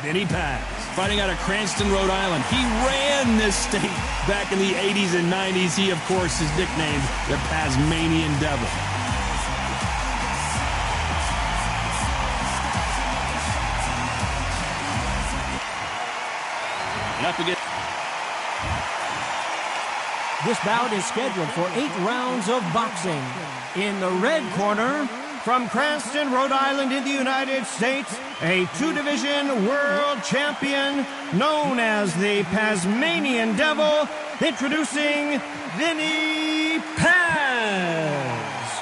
Vinny Paz, fighting out of Cranston, Rhode Island. He ran this state back in the 80s and 90s. He, of course, is nicknamed the Tasmanian Devil. Up again. This bout is scheduled for 8 rounds of boxing. In the red corner, from Cranston, Rhode Island in the United States, a 2-division world champion known as the Tasmanian Devil, introducing Vinny Paz.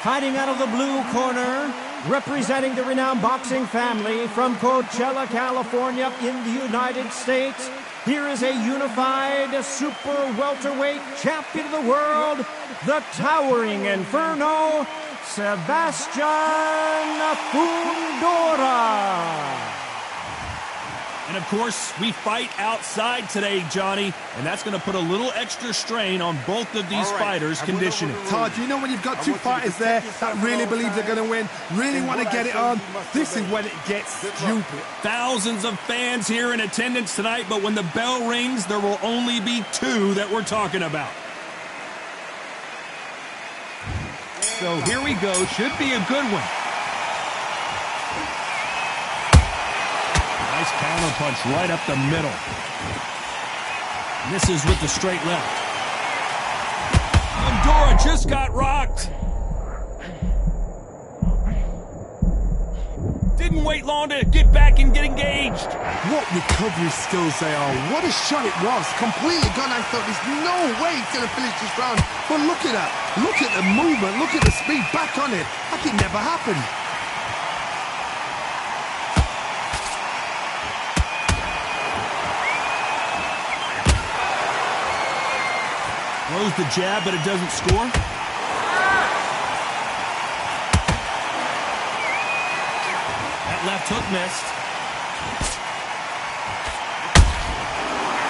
Fighting out of the blue corner, representing the renowned boxing family from Coachella, California in the United States, here is a unified super welterweight champion of the world, the towering Inferno, Paz Fundora. And of course, we fight outside today, Johnny, and that's going to put a little extra strain on both of these fighters' conditioning. Todd, you know when you've got 2 fighters there that really believe they're going to win, really want to get it on, this is when it gets stupid. Thousands of fans here in attendance tonight, but when the bell rings, there will only be 2 that we're talking about. So here we go. Should be a good one. Nice counter punch right up the middle. Misses with the straight left. Fundora just got rocked. Didn't wait long to get back and get engaged. What recovery skills they are. What a shot it was. Completely gone. I thought there's no way he's going to finish this round. But look at that. Look at the movement. Look at the speed. Back on it. Like it never happened. Throws the jab, but it doesn't score. That left hook missed.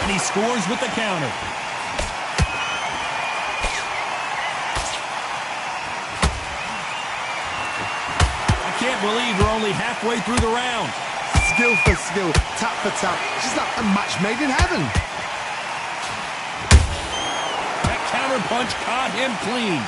And he scores with the counter. I can't believe we're only halfway through the round. Skill for skill, tap for tap. Just like a match made in heaven. Punch caught him clean.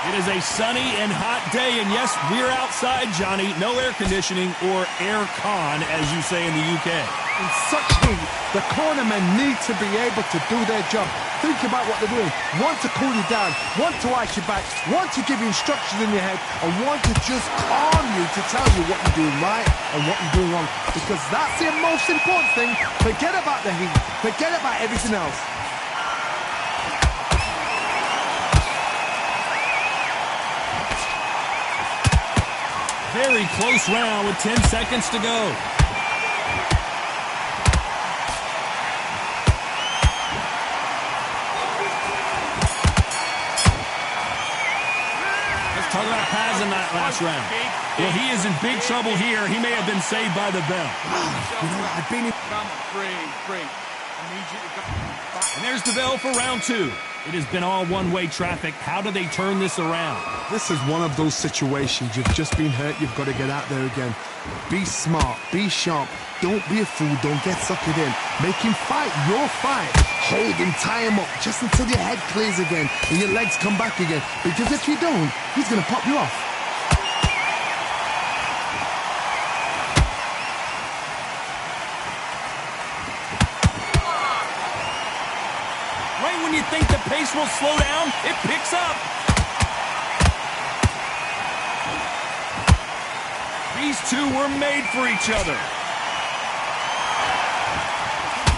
It is a sunny and hot day, and yes, we're outside, Johnny. No air conditioning or air con, as you say in the UK. In such heat, the cornermen need to be able to do their job. Think about what they're doing. One to cool you down, one to ice your back, one to give you instructions in your head, and one to just calm you to tell you what you're doing right and what you're doing wrong. Because that's the most important thing. Forget about the heat. Forget about everything else. Very close round with 10 seconds to go. Let's talk about Paz in that last round. Well, he is in big trouble here. He may have been saved by the bell. You know, I've been in... And there's the bell for round 2. It has been all one-way traffic. How do they turn this around? This is one of those situations. You've just been hurt. You've got to get out there again. Be smart. Be sharp. Don't be a fool. Don't get suckered in. Make him fight your fight. Hold him, tie him up just until your head clears again and your legs come back again. Because if you don't, he's going to pop you off. When you think the pace will slow down, it picks up. These 2 were made for each other.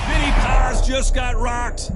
Vinny Paz just got rocked.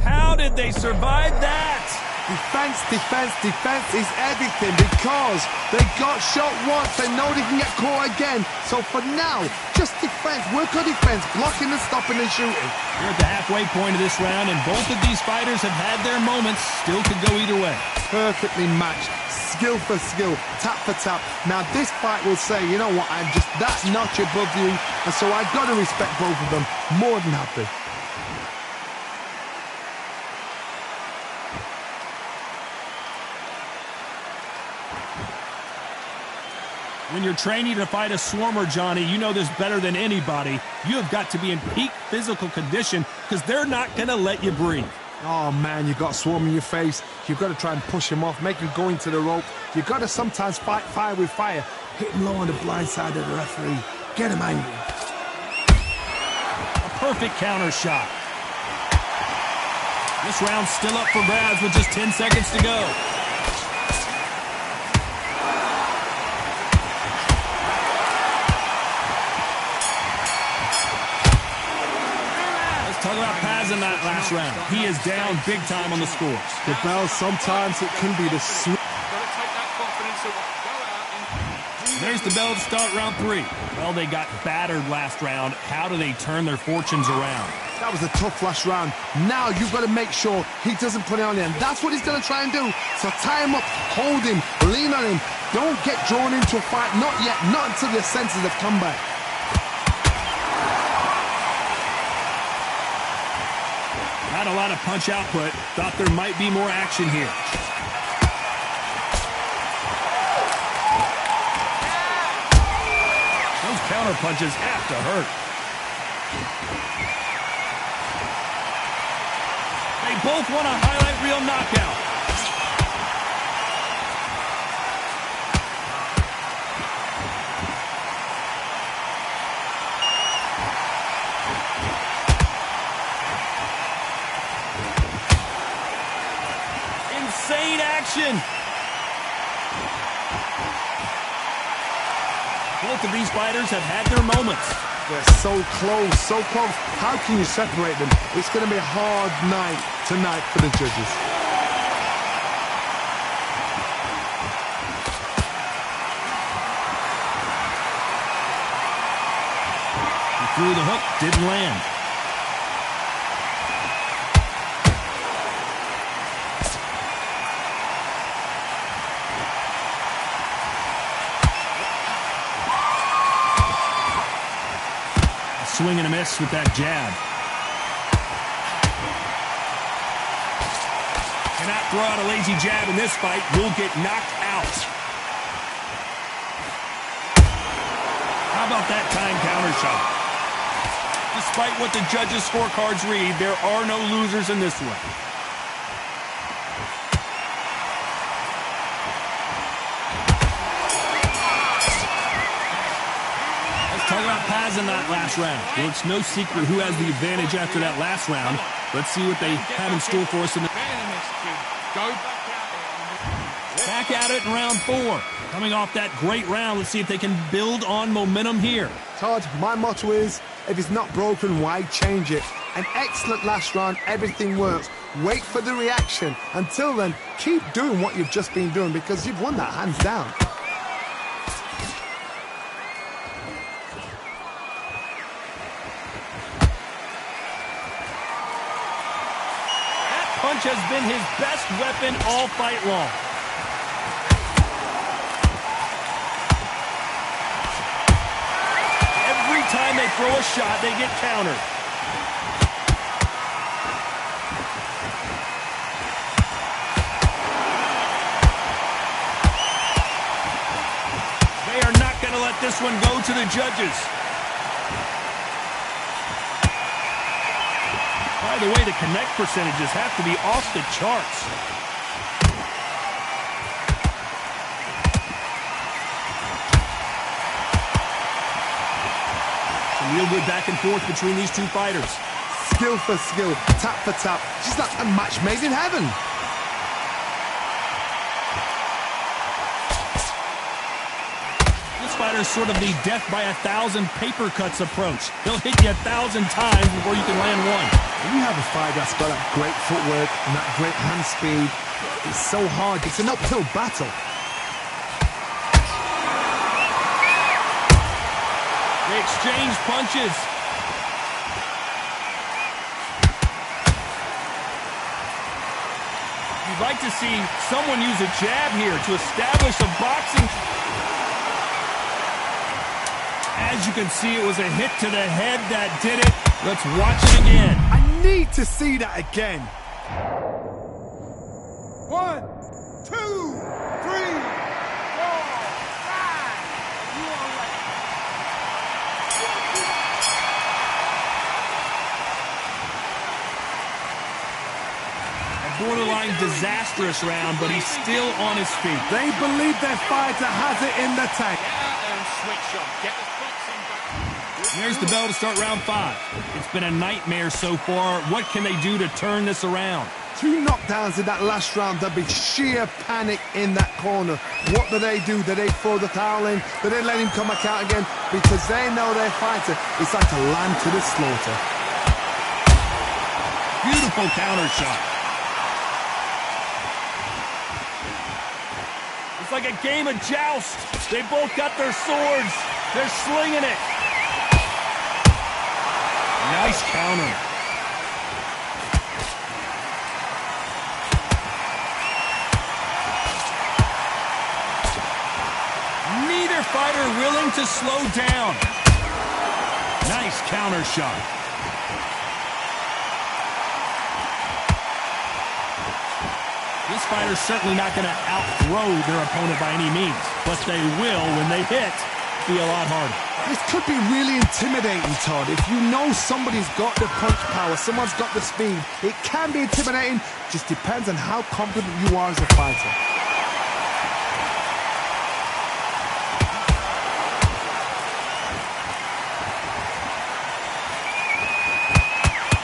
How did they survive that? Defense, defense, defense is everything because they got shot once. They know they can get caught again. So for now, just defense. Work on defense, blocking and stopping and shooting. We're at the halfway point of this round, and both of these fighters have had their moments. Still could go either way. Perfectly matched. Skill for skill, tap for tap. Now this fight will say, you know what, I'm just that notch above you. And so I've got to respect both of them. More than happy. When you're training to fight a swarmer, Johnny, you know this better than anybody. You have got to be in peak physical condition because they're not going to let you breathe. Oh, man, you've got swarm in your face. You've got to try and push him off, make him go into the rope. You've got to sometimes fight fire with fire. Hit him low on the blind side of the referee. Get him angry. A perfect counter shot. This round's still up for grabs with just 10 seconds to go. Let's talk about Paz in that last round. He is down big time on the scores. The bell, sometimes it can be the sweet. There's the bell to start round 3. Well, they got battered last round. How do they turn their fortunes around? That was a tough last round. Now you've got to make sure he doesn't put it on him. That's what he's going to try and do. So tie him up, hold him, lean on him. Don't get drawn into a fight. Not yet. Not until your senses have come back. Not a lot of punch output. Thought there might be more action here. Those counter punches have to hurt. They both want a highlight reel knockout. Insane action. Both of these fighters have had their moments. They're so close, so close. How can you separate them? It's going to be a hard night tonight for the judges. He threw the hook, didn't land. Swing and a miss with that jab. Cannot throw out a lazy jab in this fight. You'll get knocked out. How about that time counter shot? Despite what the judges' scorecards read, there are no losers in this one. Talk about Paz in that last round. Well, it's no secret who has the advantage after that last round. Let's see what they have in store for us in the... Back at it in round 4. Coming off that great round, let's see if they can build on momentum here. Todd, my motto is, if it's not broken, why change it? An excellent last round, everything works. Wait for the reaction. Until then, keep doing what you've just been doing because you've won that hands down. Punch has been his best weapon all fight long. Every time they throw a shot, they get countered. They are not going to let this one go to the judges. By the way, the connect percentages have to be off the charts. Some real good back and forth between these two fighters. Skill for skill, tap for tap. Just like a match made in heaven. Fighter's sort of the death by 1,000 paper cuts approach. He'll hit you 1,000 times before you can land one. When you have a fight that's got that great footwork and that great hand speed, it's so hard. It's an uphill battle. They exchange punches. You'd like to see someone use a jab here to establish a boxing... As you can see, it was a hit to the head that did it. Let's watch it again. I need to see that again. 1, 2, 3, borderline disastrous round, but he's still on his feet. They believe their fighter has it in the tank. There's the bell to start round 5. It's been a nightmare so far. What can they do to turn this around? 2 knockdowns in that last round. There'll be sheer panic in that corner. What do? Do they throw the towel in? Do they let him come back out again? Because they know their fighter is like a lamb to the slaughter. Beautiful counter shot. It's like a game of joust. They both got their swords. They're slinging it. Nice counter. Neither fighter willing to slow down. Nice counter shot. This fighter's certainly not going to outthrow their opponent by any means, but they will, when they hit, be a lot harder. This could be really intimidating, Todd. If you know somebody's got the punch power, someone's got the speed, it can be intimidating. Just depends on how confident you are as a fighter.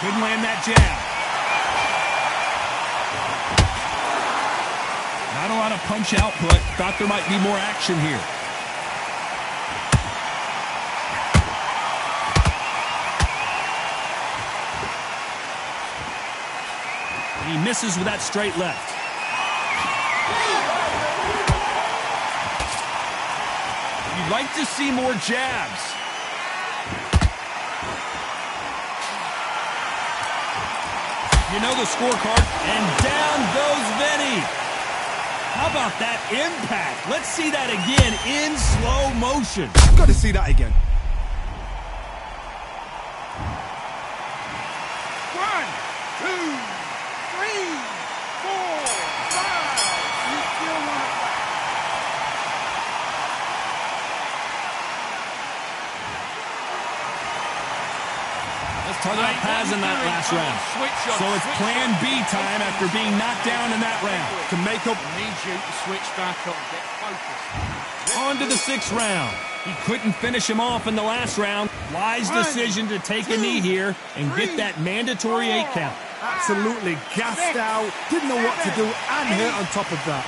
Couldn't land that jab. Not a lot of punch output. Thought there might be more action here. He misses with that straight left. You'd like to see more jabs. You know the scorecard, and down goes Vinny. How about that impact? Let's see that again in slow motion. Got to see that again. 1, 2, 3, 4, 5. You still want to fight. Let's talk about Paz in that last round. So it's plan B time after being knocked down in that round. To make up. Need you to switch back up and get focused. On to the 6th round. He couldn't finish him off in the last round. Wise decision to take a knee here and get that mandatory 8 count. Absolutely gassed out, didn't know what to do, and hurt on top of that.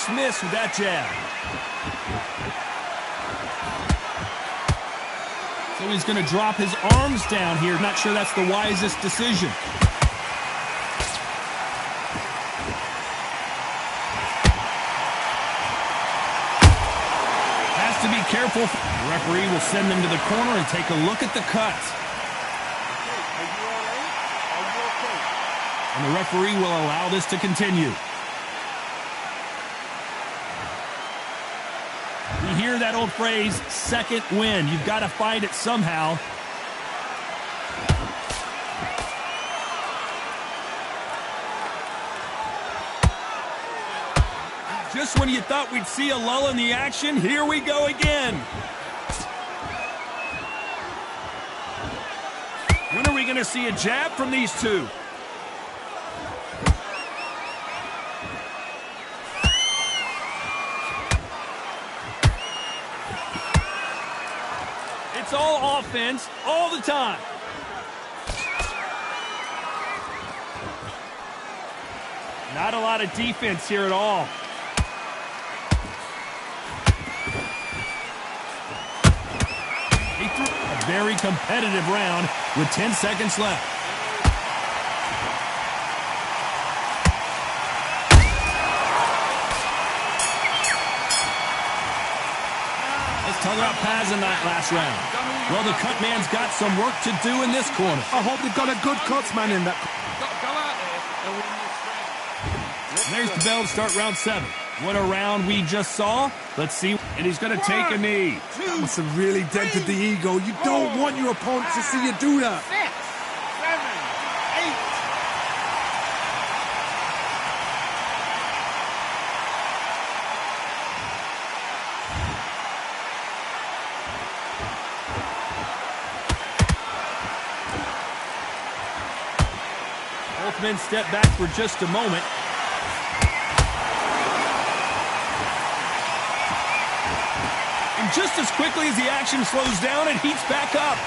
Just missed with that jab. So he's going to drop his arms down here. Not sure that's the wisest decision. Has to be careful. The referee will send them to the corner and take a look at the cut. And the referee will allow this to continue. You hear that old phrase, second win. You've got to find it somehow. Just when you thought we'd see a lull in the action, here we go again. When are we going to see a jab from these two? It's all offense all the time. Not a lot of defense here at all. He threw a very competitive round with 10 seconds left. Talk about Paz in that last round. Well, the cut man's got some work to do in this corner. I hope they've got a good cuts man in that. There's the bell to start round 7. What a round we just saw. Let's see. And he's going to take a knee. That must have really dented the ego. You don't want your opponent to see you do that. 6, 7, 8. Men step back for just a moment. And just as quickly as the action slows down, it heats back up.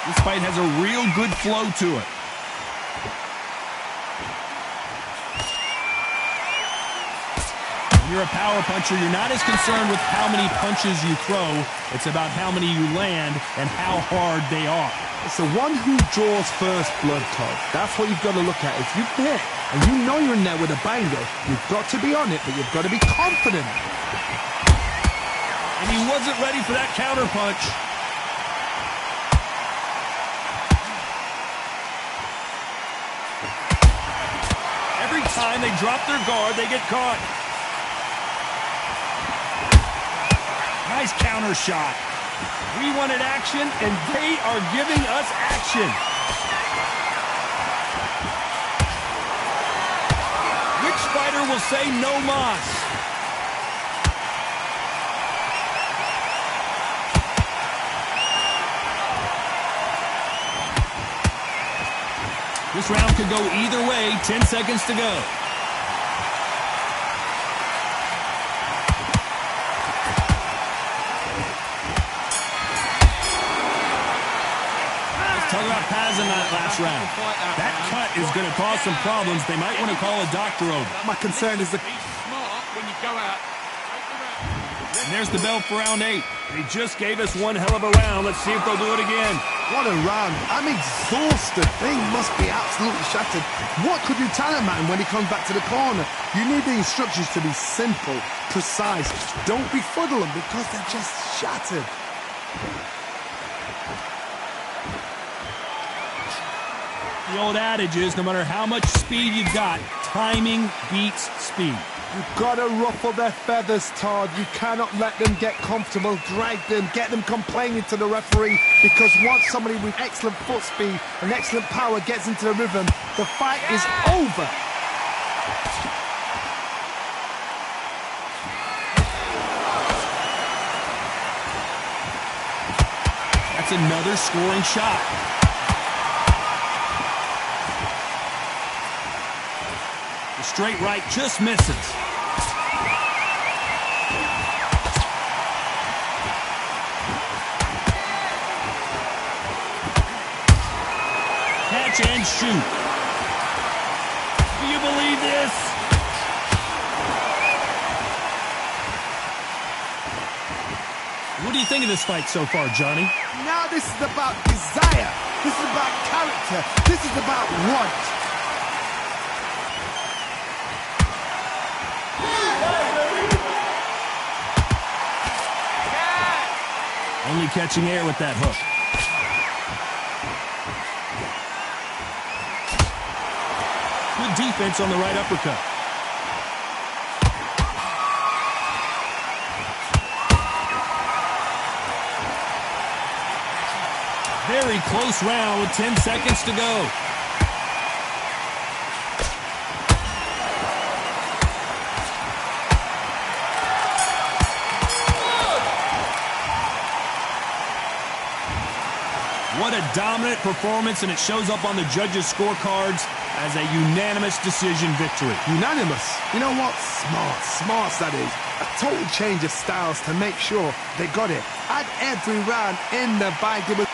This fight has a real good flow to it. When you're a power puncher, you're not as concerned with how many punches you throw. It's about how many you land and how hard they are. It's the one who draws first blood, Todd. That's what you've got to look at. If you're there and you know you're in there with a banger, you've got to be on it, but you've got to be confident. And he wasn't ready for that counter punch. Every time they drop their guard, they get caught. Nice counter shot. We wanted action, and they are giving us action. Which fighter will say no mas? This round could go either way. 10 seconds to go. Talk about Paz in that last round. That cut is going to cause some problems. They might want to call a doctor over. My concern is the... Be smart when you go out. And there's the bell for round 8. They just gave us one hell of a round. Let's see if they'll do it again. What a round. I'm exhausted. Thing must be absolutely shattered. What could you tell a man when he comes back to the corner? You need the instructions to be simple, precise. Don't befuddle them because they're just shattered. The old adage is, no matter how much speed you've got, timing beats speed. You've got to ruffle their feathers, Todd. You cannot let them get comfortable, drag them, get them complaining to the referee, because once somebody with excellent foot speed and excellent power gets into the rhythm, the fight is over. That's another scoring shot. The straight right just misses. Catch and shoot. Do you believe this? What do you think of this fight so far, Johnny? Now this is about desire. This is about character. This is about want. Only catching air with that hook. Good defense on the right uppercut. Very close round with 10 seconds to go. What a dominant performance, and it shows up on the judges' scorecards as a unanimous decision victory. Unanimous. You know what? Smart, that is. A total change of styles to make sure they got it. At every round in the bag, it was